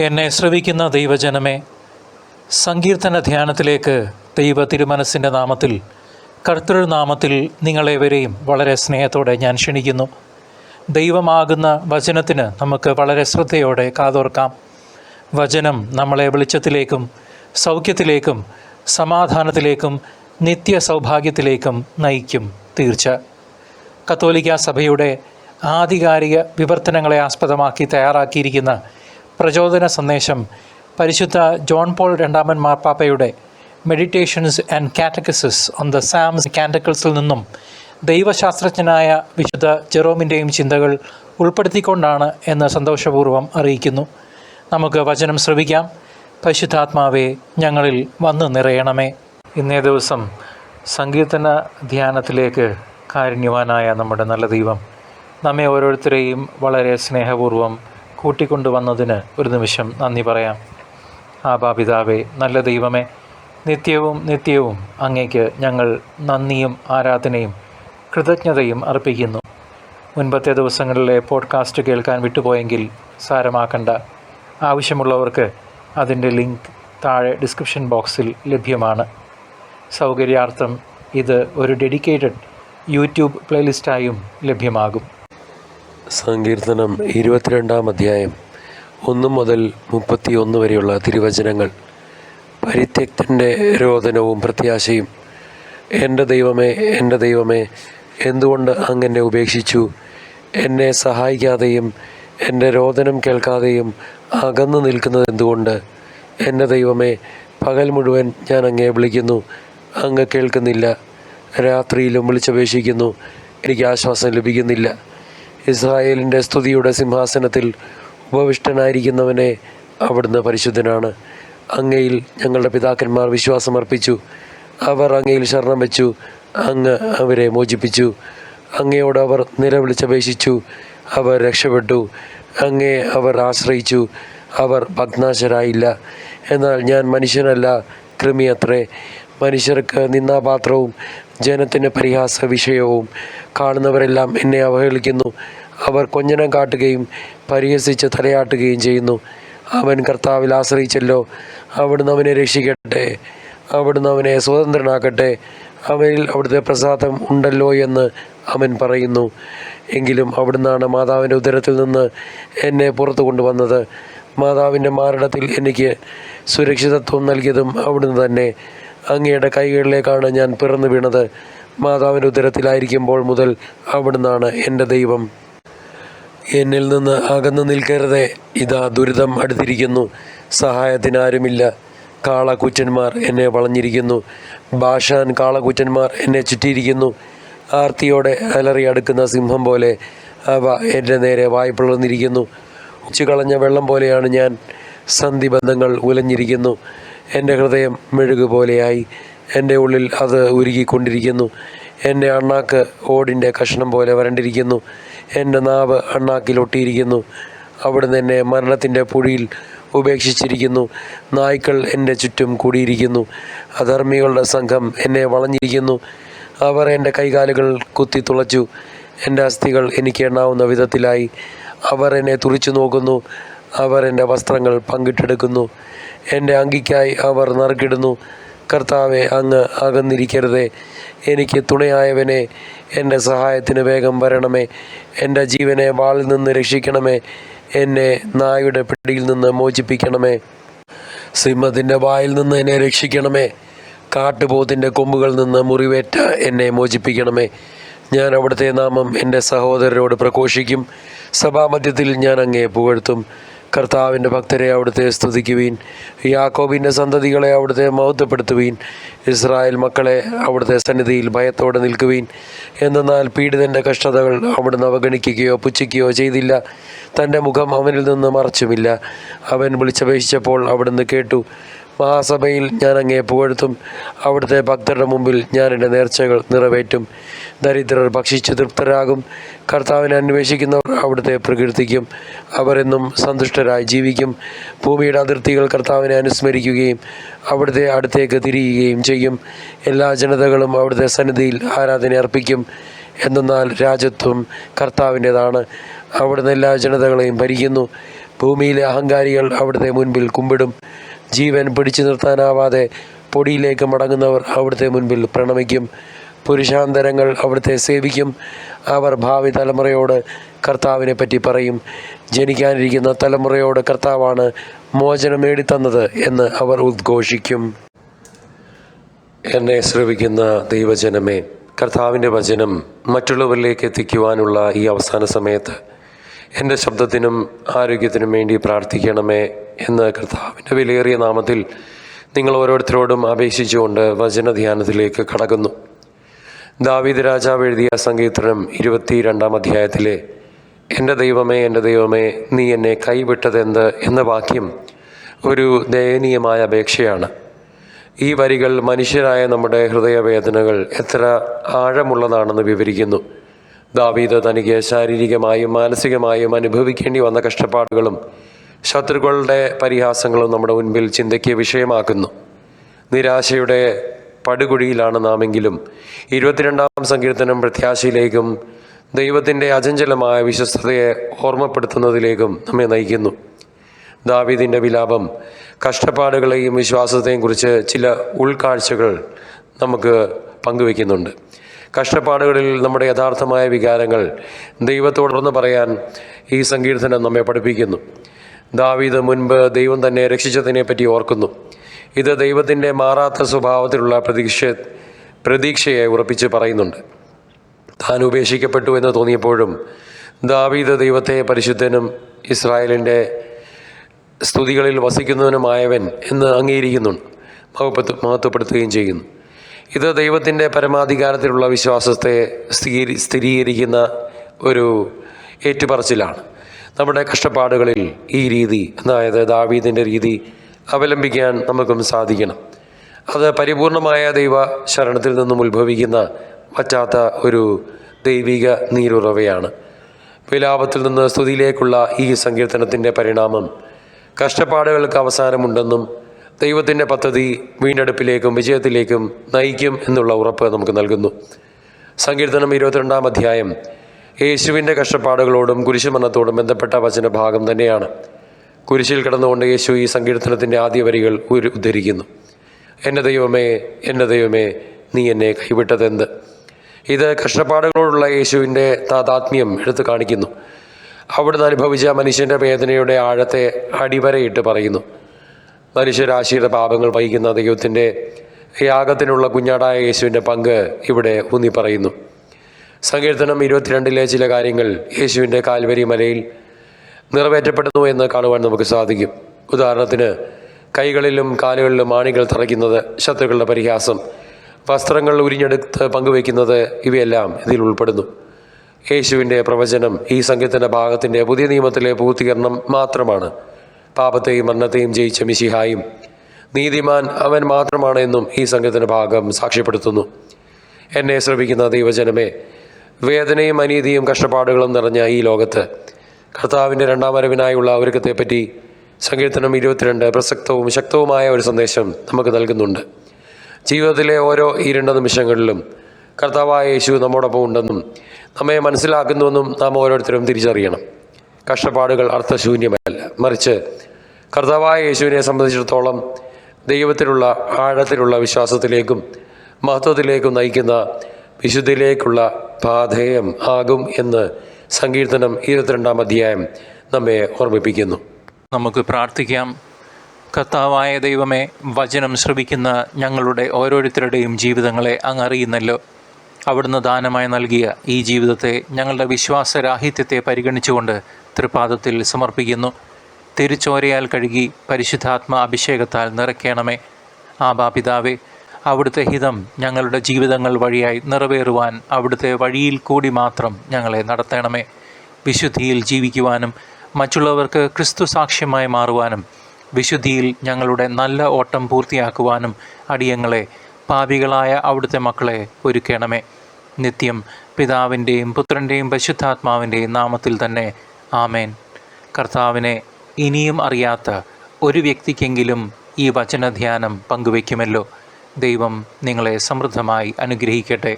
എന്നെ ശ്രവിക്കുന്ന ദൈവജനമേ, സങ്കീർത്തന ധ്യാനത്തിലേക്ക് ദൈവ തിരുമനസ്സിൻ്റെ നാമത്തിൽ, കർത്തൃനാമത്തിൽ നിങ്ങളേവരെയും വളരെ സ്നേഹത്തോടെ ഞാൻ ക്ഷണിക്കുന്നു. ദൈവമാകുന്ന വചനത്തിന് നമുക്ക് വളരെ ശ്രദ്ധയോടെ കാതോർക്കാം. വചനം നമ്മളെ വെളിച്ചത്തിലേക്കും സൗഖ്യത്തിലേക്കും സമാധാനത്തിലേക്കും നിത്യ സൗഭാഗ്യത്തിലേക്കും നയിക്കും. തീർച്ച. കത്തോലിക്ക സഭയുടെ ആധികാരിക വിവർത്തനങ്ങളെ ആസ്പദമാക്കി തയ്യാറാക്കിയിരിക്കുന്ന പ്രചോദന സന്ദേശം പരിശുദ്ധ ജോൺ പോൾ രണ്ടാമൻ മാർപ്പാപ്പയുടെ meditations and catechesis on the psalms കാൻറ്റക്കിൾസിൽ നിന്നും ദൈവശാസ്ത്രജ്ഞനായ വിശുദ്ധ ജെറോമിൻ്റെയും ചിന്തകൾ ഉൾപ്പെടുത്തിക്കൊണ്ടാണ് എന്ന് സന്തോഷപൂർവ്വം അറിയിക്കുന്നു. നമുക്ക് വചനം ശ്രവിക്കാം. പരിശുദ്ധാത്മാവേ, ഞങ്ങളിൽ വന്നു നിറയണമേ. ഇന്നേ ദിവസം സങ്കീർത്തന ധ്യാനത്തിലേക്ക് കാരുണ്യവാനായ നമ്മുടെ നല്ല ദൈവം നമ്മെ ഓരോരുത്തരെയും വളരെ സ്നേഹപൂർവ്വം കൂട്ടിക്കൊണ്ടുവന്നതിന് ഒരു നിമിഷം നന്ദി പറയാം. ആബാപിതാവേ, നല്ല ദൈവമേ, നിത്യവും അങ്ങേക്ക് ഞങ്ങൾ നന്ദിയും ആരാധനയും കൃതജ്ഞതയും അർപ്പിക്കുന്നു. മുൻപത്തെ ദിവസങ്ങളിലെ പോഡ്കാസ്റ്റ് കേൾക്കാൻ വിട്ടുപോയെങ്കിൽ സാരമാക്കണ്ട. ആവശ്യമുള്ളവർക്ക് അതിൻ്റെ ലിങ്ക് താഴെ ഡിസ്ക്രിപ്ഷൻ ബോക്സിൽ ലഭ്യമാണ്. സൗകര്യാർത്ഥം ഇത് ഒരു ഡെഡിക്കേറ്റഡ് യൂട്യൂബ് പ്ലേലിസ്റ്റായും ലഭ്യമാകും. സങ്കീർത്തനം 22-ാം അധ്യായം 1 മുതൽ 31 വരെയുള്ള തിരുവചനങ്ങൾ. പരിത്യക്തൻ്റെ രോദനവും പ്രത്യാശയും. എൻ്റെ ദൈവമേ, എന്തുകൊണ്ട് അങ്ങെന്നെ ഉപേക്ഷിച്ചു? എന്നെ സഹായിക്കാതെയും എൻ്റെ രോദനം കേൾക്കാതെയും അകന്നു നിൽക്കുന്നത് എന്തുകൊണ്ട്? എൻ്റെ ദൈവമേ, പകൽ മുഴുവൻ ഞാൻ അങ്ങയെ വിളിക്കുന്നു, അങ്ങ് കേൾക്കുന്നില്ല. രാത്രിയിലും വിളിച്ചപേക്ഷിക്കുന്നു, എനിക്ക് ആശ്വാസം ലഭിക്കുന്നില്ല. ഇസ്രായേലിൻ്റെ സ്തുതിയുടെ സിംഹാസനത്തിൽ ഉപവിഷ്ടനായിരിക്കുന്നവനെ, അവിടുന്ന് പരിശുദ്ധനാണ്. അങ്ങയിൽ ഞങ്ങളുടെ പിതാക്കന്മാർ വിശ്വാസമർപ്പിച്ചു. അവർ അങ്ങയിൽ ശരണം വെച്ചു. അങ്ങ് അവരെ മോചിപ്പിച്ചു. അങ്ങയോട് അവർ നിലവിളിച്ചപേക്ഷിച്ചു. അവർ രക്ഷപ്പെട്ടു. അങ്ങയെ അവർ ആശ്രയിച്ചു. അവർ ഭഗ്നാശരായില്ല. എന്നാൽ ഞാൻ മനുഷ്യനല്ല, കൃമിയത്രേ. മനുഷ്യർക്ക് നിന്ദാപാത്രവും ജനത്തിന് പരിഹാസ വിഷയവും. കാണുന്നവരെല്ലാം എന്നെ അവഹേളിക്കുന്നു. അവർ കൊഞ്ഞനം കാട്ടുകയും പരിഹസിച്ച് തലയാട്ടുകയും ചെയ്യുന്നു. അവൻ കർത്താവിൽ ആശ്രയിച്ചല്ലോ. അവിടുന്ന് അവനെ രക്ഷിക്കട്ടെ. അവിടുന്ന് അവനെ സ്വതന്ത്രനാക്കട്ടെ. അവനിൽ അവിടുത്തെ പ്രസാദം ഉണ്ടല്ലോ എന്ന് അവൻ പറയുന്നു. എങ്കിലും അവിടുന്നാണ് മാതാവിൻ്റെ ഉദരത്തിൽ നിന്ന് എന്നെ പുറത്തു കൊണ്ടുവന്നത്. മാതാവിൻ്റെ മാറിടത്തിൽ എനിക്ക് സുരക്ഷിതത്വം നൽകിയതും അവിടുന്ന് തന്നെ. അങ്ങയുടെ കൈകളിലേക്കാണ് ഞാൻ പിറന്നു വീണത്. മാതാവിൻ്റെ ഉദരത്തിലായിരിക്കുമ്പോൾ മുതൽ അവിടുന്നാണ് എൻ്റെ ദൈവം. എന്നിൽ നിന്ന് അകന്നു നിൽക്കരുതേ. ഇതാ ദുരിതം അടുത്തിരിക്കുന്നു, സഹായത്തിനാരുമില്ല. കാളകൂറ്റന്മാർ എന്നെ വളഞ്ഞിരിക്കുന്നു. ബാഷാൻ കാളകൂറ്റന്മാർ എന്നെ ചുറ്റിയിരിക്കുന്നു. ആർത്തിയോടെ അലറി അടുക്കുന്ന സിംഹം പോലെ അവ എൻ്റെ നേരെ വായ് പിളർന്നിരിക്കുന്നു. ഉച്ചുകളഞ്ഞ വെള്ളം പോലെയാണ് ഞാൻ. സന്ധിബന്ധങ്ങൾ ഉലഞ്ഞിരിക്കുന്നു. എൻ്റെ ഹൃദയം മെഴുകുപോലെയായി. എൻ്റെ ഉള്ളിൽ അത് ഉരുകിക്കൊണ്ടിരിക്കുന്നു. എൻ്റെ അണ്ണാക്ക് ഓടിൻ്റെ കഷ്ണം പോലെ വരണ്ടിരിക്കുന്നു. എൻ്റെ നാവ് അണ്ണാക്കിലൊട്ടിയിരിക്കുന്നു. അവിടുന്ന് എന്നെ മരണത്തിൻ്റെ പുഴിയിൽ ഉപേക്ഷിച്ചിരിക്കുന്നു. നായ്ക്കൾ എൻ്റെ ചുറ്റും കൂടിയിരിക്കുന്നു. അധർമ്മികളുടെ സംഘം എന്നെ വളഞ്ഞിരിക്കുന്നു. അവർ എൻ്റെ കൈകാലുകൾ കുത്തി തുളച്ചു. എൻ്റെ അസ്ഥികൾ എനിക്ക് എണ്ണാവുന്ന വിധത്തിലായി. അവർ എന്നെ തുറിച്ചു നോക്കുന്നു. അവർ എൻ്റെ വസ്ത്രങ്ങൾ പങ്കിട്ടെടുക്കുന്നു. എൻ്റെ അങ്കിക്കായി അവർ നറുക്കിടുന്നു. കർത്താവെ, അങ്ങ് അകന്നിരിക്കരുതേ. എനിക്ക് തുണയായവനെ, എൻ്റെ സഹായത്തിന് വേഗം വരണമേ. എൻ്റെ ജീവനെ വാളിൽ നിന്ന് രക്ഷിക്കണമേ. എന്നെ നായുടെ പിടിയിൽ നിന്ന് മോചിപ്പിക്കണമേ. സിംഹത്തിൻ്റെ വായിൽ നിന്ന് എന്നെ രക്ഷിക്കണമേ. കാട്ടുപോത്തിൻ്റെ കൊമ്പുകളിൽ നിന്ന് മുറിവേറ്റ എന്നെ മോചിപ്പിക്കണമേ. ഞാൻ അവിടുത്തെ നാമം എൻ്റെ സഹോദരരോട് പ്രഘോഷിക്കും. സഭാമധ്യത്തിൽ ഞാൻ അങ്ങയെ പുകഴ്ത്തും. കർത്താവിൻ്റെ ഭക്തരെ അവിടുത്തെ സ്തുതിക്കുവീൻ. യാക്കോബിൻ്റെ സന്തതികളെ അവിടുത്തെ മഹത്വപ്പെടുത്തുവീൻ. ഇസ്രായേൽ മക്കളെ അവിടുത്തെ സന്നിധിയിൽ ഭയത്തോടെ നിൽക്കുവീൻ. എന്നാൽ പീഡിതൻ്റെ കഷ്ടതകൾ അവിടുന്ന് അവഗണിക്കുകയോ പുച്ഛിക്കുകയോ ചെയ്തില്ല. തൻ്റെ മുഖം അവനിൽ നിന്ന് മറച്ചുമില്ല. അവൻ വിളിച്ചപേക്ഷിച്ചപ്പോൾ അവിടുന്ന് കേട്ടു. മഹാസഭയിൽ ഞാൻ അങ്ങയെ പുകഴ്ത്തും. അവിടുത്തെ ഭക്തരുടെ മുമ്പിൽ ഞാൻ എൻ്റെ നേർച്ചകൾ നിറവേറ്റും. ദരിദ്രർ ഭക്ഷിച്ച് തൃപ്തരാകും. കർത്താവിനെ അന്വേഷിക്കുന്നവർ അവിടുത്തെ പ്രകീർത്തിക്കും. അവരെന്നും സന്തുഷ്ടരായി ജീവിക്കും. ഭൂമിയുടെ അതിർത്തികൾ കർത്താവിനെ അനുസ്മരിക്കുകയും അവിടുത്തെ അടുത്തേക്ക് തിരിയുകയും ചെയ്യും. എല്ലാ ജനതകളും അവിടുത്തെ സന്നിധിയിൽ ആരാധന അർപ്പിക്കും. എന്നാൽ രാജ്യത്വം കർത്താവിൻ്റെതാണ്. അവിടുന്ന് എല്ലാ ജനതകളെയും ഭരിക്കുന്നു. ഭൂമിയിലെ അഹങ്കാരികൾ അവിടുത്തെ മുൻപിൽ കുമ്പിടും. ജീവൻ പിടിച്ചു നിർത്താനാവാതെ പൊടിയിലേക്ക് മടങ്ങുന്നവർ അവിടുത്തെ മുൻപിൽ പ്രണമിക്കും. പുരുഷാന്തരങ്ങൾ അവിടുത്തെ സേവിക്കും. അവർ ഭാവി തലമുറയോട് കർത്താവിനെ പറ്റി പറയും. ജനിക്കാനിരിക്കുന്ന തലമുറയോട് കർത്താവാണ് മോചനം നേടിത്തന്നത് എന്ന് അവർ ഉദ്ഘോഷിക്കും. എന്നെ ശ്രവിക്കുന്ന ദൈവജനമേ, കർത്താവിൻ്റെ വചനം മറ്റുള്ളവരിലേക്ക് എത്തിക്കുവാനുള്ള ഈ അവസാന സമയത്ത് എൻ്റെ ശബ്ദത്തിനും ആരോഗ്യത്തിനും വേണ്ടി പ്രാർത്ഥിക്കണമേ എന്ന് കർത്താവിൻ്റെ വിലയേറിയ നാമത്തിൽ നിങ്ങൾ ഓരോരുത്തരോടും അപേക്ഷിച്ചുകൊണ്ട് വചനധ്യാനത്തിലേക്ക് കടക്കുന്നു. ദാവീദ് രാജാവ് എഴുതിയ സങ്കീർത്തനം 22-ാം അധ്യായത്തിലെ എൻ്റെ ദൈവമേ, എൻ്റെ ദൈവമേ, നീ എന്നെ കൈവിട്ടതെന്ത് എന്ന വാക്യം ഒരു ദയനീയമായ അപേക്ഷയാണ്. ഈ വരികൾ മനുഷ്യരായ നമ്മുടെ ഹൃദയവേദനകൾ എത്ര ആഴമുള്ളതാണെന്ന് വിവരിക്കുന്നു. ദാവീദ് തനിക്ക് ശാരീരികമായും മാനസികമായും അനുഭവിക്കേണ്ടി വന്ന കഷ്ടപ്പാടുകളും ശത്രുക്കളുടെ പരിഹാസങ്ങളും നമ്മുടെ മുൻപിൽ ചിന്തയ്ക്ക് വിഷയമാക്കുന്നു. നിരാശയുടെ പടുകുഴിയിലാണ് നാമെങ്കിലും 22-ാം സങ്കീർത്തനം പ്രത്യാശയിലേക്കും ദൈവത്തിൻ്റെ അചഞ്ചലമായ വിശ്വസ്തതയെ ഓർമ്മപ്പെടുത്തുന്നതിലേക്കും നമ്മെ നയിക്കുന്നു. ദാവീദിൻ്റെ വിലാപം കഷ്ടപ്പാടുകളെയും വിശ്വാസത്തെയും കുറിച്ച് ചില ഉൾക്കാഴ്ചകൾ നമുക്ക് പങ്കുവയ്ക്കുന്നുണ്ട്. കഷ്ടപ്പാടുകളിൽ നമ്മുടെ യഥാർത്ഥമായ വികാരങ്ങൾ ദൈവത്തോടൊന്ന് പറയാൻ ഈ സങ്കീർത്തനം നമ്മെ പഠിപ്പിക്കുന്നു. ദാവീദ് മുൻപ് ദൈവം തന്നെ രക്ഷിച്ചതിനെപ്പറ്റി ഓർക്കുന്നു. ഇത് ദൈവത്തിൻ്റെ മാറാത്ത സ്വഭാവത്തിലുള്ള പ്രതീക്ഷയെ ഉറപ്പിച്ച് പറയുന്നുണ്ട്. താൻ ഉപേക്ഷിക്കപ്പെട്ടു എന്ന് തോന്നിയപ്പോഴും ദാവീദ് ദൈവത്തെ പരിശുദ്ധനും ഇസ്രായേലിൻ്റെ സ്തുതികളിൽ വസിക്കുന്നവനുമായവൻ എന്ന് അംഗീകരിക്കുന്നുണ്ട്, മഹത്വപ്പെടുത്തുകയും ചെയ്യുന്നു. ഇത് ദൈവത്തിൻ്റെ പരമാധികാരത്തിലുള്ള വിശ്വാസത്തെ സ്ഥിരീകരിക്കുന്ന ഒരു ഏറ്റുപറച്ചിലാണ്. നമ്മുടെ കഷ്ടപ്പാടുകളിൽ ഈ രീതി, അതായത് ദാവീദിൻ്റെ രീതി അവലംബിക്കാൻ നമുക്കും സാധിക്കണം. അത് പരിപൂർണമായ ദൈവ ശരണത്തിൽ നിന്നും ഉത്ഭവിക്കുന്ന പറ്റാത്ത ഒരു ദൈവിക നീരുറവയാണ്. വിലാപത്തിൽ നിന്ന് സ്തുതിയിലേക്കുള്ള ഈ സങ്കീർത്തനത്തിൻ്റെ പരിണാമം കഷ്ടപ്പാടുകൾക്ക് അവസാനമുണ്ടെന്നും ദൈവത്തിൻ്റെ പദ്ധതി വീണ്ടെടുപ്പിലേക്കും വിജയത്തിലേക്കും നയിക്കും എന്നുള്ള ഉറപ്പ് നമുക്ക് നൽകുന്നു. സങ്കീർത്തനം 22-ാം അധ്യായം യേശുവിൻ്റെ കഷ്ടപ്പാടുകളോടും കുരിശുമരണത്തോടും ബന്ധപ്പെട്ട വചനഭാഗം തന്നെയാണ്. കുരിശിൽ കിടന്നുകൊണ്ട് യേശു ഈ സങ്കീർത്തനത്തിൻ്റെ ആദ്യ വരികൾ ഉദ്ധരിക്കുന്നു. എൻ്റെ ദൈവമേ, എൻ്റെ ദൈവമേ, നീ എന്നെ കൈവിട്ടതെന്ത്. ഇത് കഷ്ടപ്പാടുകളോടുള്ള യേശുവിൻ്റെ താതാത്മ്യം എടുത്തു കാണിക്കുന്നു. അവിടുന്ന് അനുഭവിച്ച മനുഷ്യൻ്റെ വേദനയുടെ ആഴത്തെ അടിവരയിട്ട് പറയുന്നു. മനുഷ്യരാശിയുടെ പാപങ്ങൾ വഹിക്കുന്ന ദൈവത്തിൻ്റെ യാഗത്തിനുള്ള കുഞ്ഞാടായ യേശുവിൻ്റെ പങ്ക് ഇവിടെ ഊന്നി പറയുന്നു. സങ്കീർത്തനം 22-ലെ ചില കാര്യങ്ങൾ യേശുവിൻ്റെ കാൽവരി മലയിൽ നിറവേറ്റപ്പെടുന്നു എന്ന് കാണുവാൻ നമുക്ക് സാധിക്കും. ഉദാഹരണത്തിന്, കൈകളിലും കാലുകളിലും ആണികൾ തറയ്ക്കുന്നത്, ശത്രുക്കളുടെ പരിഹാസം, വസ്ത്രങ്ങൾ ഉരിഞ്ഞെടുത്ത് പങ്കുവയ്ക്കുന്നത്, ഇവയെല്ലാം ഇതിൽ ഉൾപ്പെടുന്നു. യേശുവിൻ്റെ പ്രവചനം ഈ സങ്കീർത്തന ഭാഗത്തിൻ്റെ പുതിയ നിയമത്തിലെ പൂർത്തീകരണം മാത്രമാണ്. പാപത്തെയും മരണത്തെയും ജയിച്ച മിശിഹായും നീതിമാൻ അവൻ മാത്രമാണ് എന്നും ഈ സങ്കീർത്തന ഭാഗം സാക്ഷ്യപ്പെടുത്തുന്നു. എന്നെ ശ്രമിക്കുന്ന ദൈവജനമേ, വേദനയും അനീതിയും കഷ്ടപ്പാടുകളും നിറഞ്ഞ ഈ ലോകത്ത് കർത്താവിൻ്റെ രണ്ടാം വരവിനായുള്ള ഒരുക്കത്തെപ്പറ്റി സങ്കീർത്തനം 22 പ്രസക്തവും ശക്തവുമായ ഒരു സന്ദേശം നമുക്ക് നൽകുന്നുണ്ട്. ജീവിതത്തിലെ ഓരോ ഇരുണ്ട നിമിഷങ്ങളിലും കർത്താവായ യേശു നമ്മോടൊപ്പം ഉണ്ടെന്നും നമ്മെ മനസ്സിലാക്കുന്നുവെന്നും നാം ഓരോരുത്തരും തിരിച്ചറിയണം. കഷ്ടപ്പാടുകൾ അർത്ഥശൂന്യമല്ല, മറിച്ച് കർത്താവായ യേശുവിനെ സംബന്ധിച്ചിടത്തോളം ദൈവത്തിലുള്ള ആഴത്തിലുള്ള വിശ്വാസത്തിലേക്കും മഹത്വത്തിലേക്കും നയിക്കുന്ന വിശുദ്ധിയിലേക്കുള്ള പാഥേയം ആകും എന്ന് സങ്കീർത്തനം 22-ാം അധ്യായം നമ്മെ ഓർമ്മിപ്പിക്കുന്നു. നമുക്ക് പ്രാർത്ഥിക്കാം. കർത്താവായ ദൈവമേ, വചനം ശ്രവിക്കുന്ന ഞങ്ങളുടെ ഓരോരുത്തരുടെയും ജീവിതങ്ങളെ അങ്ങ് അറിയുന്നല്ലോ. അവിടുന്ന് ദാനമായി നൽകിയ ഈ ജീവിതത്തെ ഞങ്ങളുടെ വിശ്വാസരാഹിത്യത്തെ പരിഗണിച്ചുകൊണ്ട് തൃപാദത്തിൽ സമർപ്പിക്കുന്നു. തിരുച്ചോരയാൽ കഴുകി പരിശുദ്ധാത്മ അഭിഷേകത്താൽ നിറയ്ക്കണമേ. ആബാ പിതാവേ, അവിടുത്തെ ഹിതം ഞങ്ങളുടെ ജീവിതങ്ങൾ വഴിയായി നിറവേറുവാൻ അവിടുത്തെ വഴിയിൽ കൂടി മാത്രം ഞങ്ങളെ നടത്തണമേ. വിശുദ്ധിയിൽ ജീവിക്കുവാനും മറ്റുള്ളവർക്ക് ക്രിസ്തു സാക്ഷ്യമായി മാറുവാനും വിശുദ്ധിയിൽ ഞങ്ങളുടെ നല്ല ഓട്ടം പൂർത്തിയാക്കുവാനും അടിയങ്ങളെ, പാപികളായ അവിടുത്തെ മക്കളെ ഒരുക്കണമേ. നിത്യം പിതാവിൻ്റെയും പുത്രൻ്റെയും പരിശുദ്ധാത്മാവിൻ്റെയും നാമത്തിൽ തന്നെ ആമേൻ. കർത്താവിനെ ഇനിയും അറിയാത്ത ഒരു വ്യക്തിക്കെങ്കിലും ഈ വചനധ്യാനം പങ്കുവയ്ക്കുമല്ലോ. ദൈവം നിങ്ങളെ സമൃദ്ധമായി അനുഗ്രഹിക്കട്ടെ.